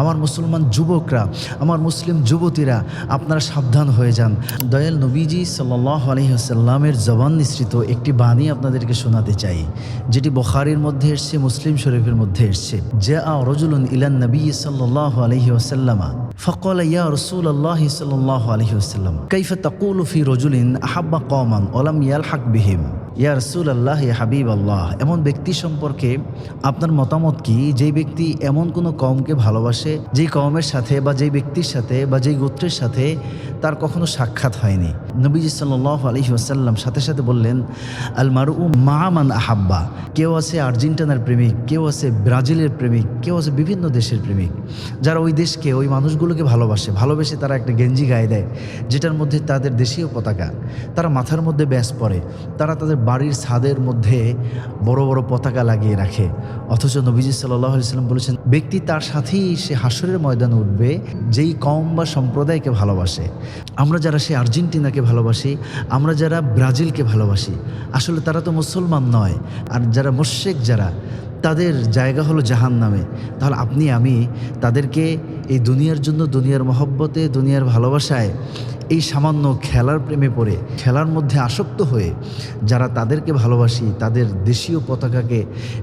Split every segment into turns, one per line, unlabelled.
আমার মুসলমান যুবকরা, আমার মুসলিম যুবতীরা, আপনারা সাবধান হয়ে যান। দয়াল নবীজি সাল্লাল্লাহু আলাইহি ওয়াসাল্লামের জবান নিঃসৃত একটি বাণী আপনাদেরকে শোনাতে চাই, যেটি বুখারীর মধ্যে এসেছে, মুসলিম শরীফের মধ্যে এসেছে। জাআ রাজুলুন ইলান নবী সাল্লাল্লাহু আলাইহি ওয়াসাল্লাম فقال يا رسول الله صلى الله عليه وسلم كيف تقول في رجل أحب قوما ولم يلحق بهم ইয়া রাসূলুল্লাহ ইয়া হাবিবাল্লাহ। এমন ব্যক্তি সম্পর্কে আপনার মতামত কি, যেই ব্যক্তি এমন কোনো কওমকে ভালোবাসে, যেই কওমের সাথে বা যেই ব্যক্তির সাথে বা যেই গোত্রের সাথে তার কখনো সাক্ষাৎ হয়নি। নবীজি সাল্লাল্লাহু আলাইহি ওয়াসাল্লাম সাথে সাথে বললেন, আল মারউ মা মান আহাব্বা। কেউ আছে আর্জেন্টিনার প্রেমিক, কেউ আছে ব্রাজিলের প্রেমিক, কেউ আছে বিভিন্ন দেশের প্রেমিক, যারা ওই দেশকে, ওই মানুষগুলোকে ভালোবেসে তারা একটা গেঞ্জি গায়ে দেয় যেটার মধ্যে তাদের দেশীয় পতাকা, তারা মাথার মধ্যে ব্যাস পরে, তারা তাদের বাড়ির ছাদের মধ্যে বড় বড় পতাকা লাগিয়ে রাখে। অথচ নবীজি সাল্লাল্লাহু আলাইহি ওয়াসাল্লাম বলেছেন, ব্যক্তি তার সাথেই সে হাসরের ময়দানে উঠবে যেই কওম বা সম্প্রদায়কে ভালোবাসে। আমরা যারা সে আর্জেন্টিনাকে ভালোবাসি, আমরা যারা ব্রাজিলকে ভালোবাসি, আসলে তারা তো মুসলমান নয়। আর যারা মুশরিক, যারা তাদের জায়গা হলো জাহান্নামে। তাহলে আপনি আমি তাদেরকে এই দুনিয়ার জন্য, দুনিয়ার মহব্বতে, দুনিয়ার ভালোবাসায়, এই সামান্য খেলার প্রেমে পড়ে, খেলার মধ্যে আসক্ত হয়ে যারা তাদেরকে ভালোবাসি, তাদের দেশীয় পতাকাকে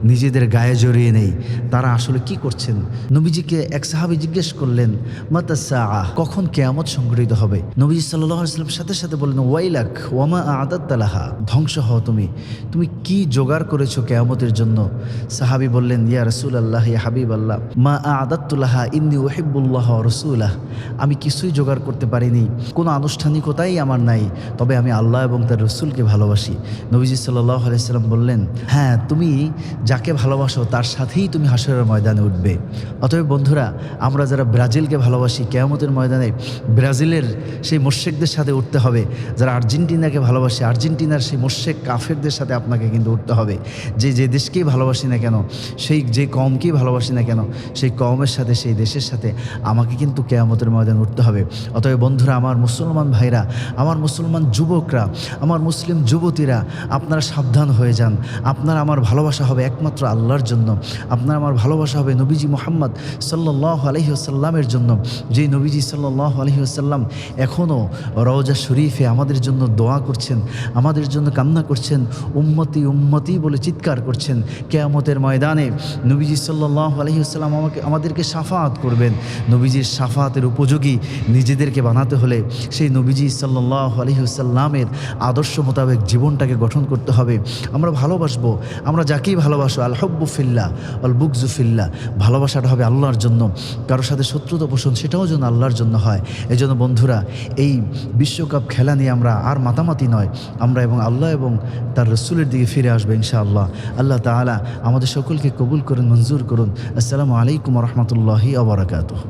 নিজেদের গায়ে জড়িয়ে নেই, তারা আসলে কি করছেন? নবীজিকে এক সাহাবী জিজ্ঞেস করলেন, মাতা সাআ, কখন কিয়ামত সংঘটিত হবে? নবীজি সাল্লাল্লাহু আলাইহি ওয়াসাল্লাম সাথে সাথে বললেন, ওয়াইলাক ওয়ামা আ'দাত্তা লাহা, ধ্বংস হও তুমি কি জোগাড় করেছো কিয়ামতের জন্য? সাহাবী বললেন, ইয়া রাসূলুল্লাহ ইয়া হাবিবাল্লাহ, মা আ'দাত্তু লাহা ইন্নী উহিব্বুল্লাহ ওয়া রাসূলাহ। আমি কিছুই জোগাড় করতে পারিনি, কোনো আনুষ্ঠানিকতাই আমার নাই, তবে আমি আল্লাহ এবং তার রসুলকে ভালোবাসি। নবীজি সাল্লাল্লাহু আলাইহি ওয়াসাল্লাম বললেন, হ্যাঁ, তুমি যাকে ভালোবাসো তার সাথেই তুমি হাসরের ময়দানে উঠবে। অতএব বন্ধুরা, আমরা যারা ব্রাজিলকে ভালোবাসি, কিয়ামতের ময়দানে ব্রাজিলের সেই মুশরিকদের সাথে উঠতে হবে। যারা আর্জেন্টিনাকে ভালোবাসে, আর্জেন্টিনার সেই মুশরিক কাফেরদের সাথে আপনাকে কিন্তু উঠতে হবে। যে দেশকেই ভালোবাসি না কেন, সেই যে কওমকেই ভালোবাসি না কেন, সেই কওমের সাথে, সেই দেশের সাথে আমাকে কিন্তু কিয়ামতের ময়দানে উঠতে হবে। অতএব বন্ধুরা, আমার মুসলমান ভাইরা, আমার মুসলমান যুবকরা, আমার মুসলিম যুবতীরা, আপনারা সাবধান হয়ে যান। আপনার আমার ভালোবাসা হবে একমাত্র আল্লাহর জন্য। আপনার আমার ভালোবাসা হবে নবীজি মুহাম্মদ সাল্লাল্লাহু আলাইহি ওয়াসাল্লামের জন্য। যেই নবীজি সাল্লাল্লাহু আলাইহি ওয়াসাল্লাম এখনও রওজা শরীফে আমাদের জন্য দোয়া করছেন, আমাদের জন্য কান্না করছেন, উম্মতি উম্মতি বলে চিৎকার করছেন। কিয়ামতের ময়দানে নবীজি সাল্লাল্লাহু আলাইহি ওয়াসাল্লাম আমাদেরকে শাফাআত করবেন। নবীজির শাফাআতের উপযোগী নিজেদেরকে বানাতে হলে সেই নবীজি সাল্লাল্লাহু আলাইহি ওয়াসাল্লামের আদর্শ মোতাবেক জীবনটাকে গঠন করতে হবে। আমরা ভালোবাসবো, আমরা যাকেই ভালোবাসো, আল হুব্বু ফিল্লাহ আল বুগযু ফিল্লাহ, ভালোবাসাটা হবে আল্লাহর জন্য। কারোর সাথে শত্রুতা পোষণ, সেটাও যেন আল্লাহর জন্য হয়। এই জন্য বন্ধুরা, এই বিশ্বকাপ খেলা নিয়ে আমরা আর মাতামাতি নয়, আমরা এবং আল্লাহ এবং তার রসুলের দিকে ফিরে আসবো ইনশাআল্লাহ। আল্লাহ তাআলা আমাদের সকলকে কবুল করুন, মঞ্জুর করুন। আসসালামু আলাইকুম ওয়া রাহমাতুল্লাহি ওয়া বারাকাতুহু।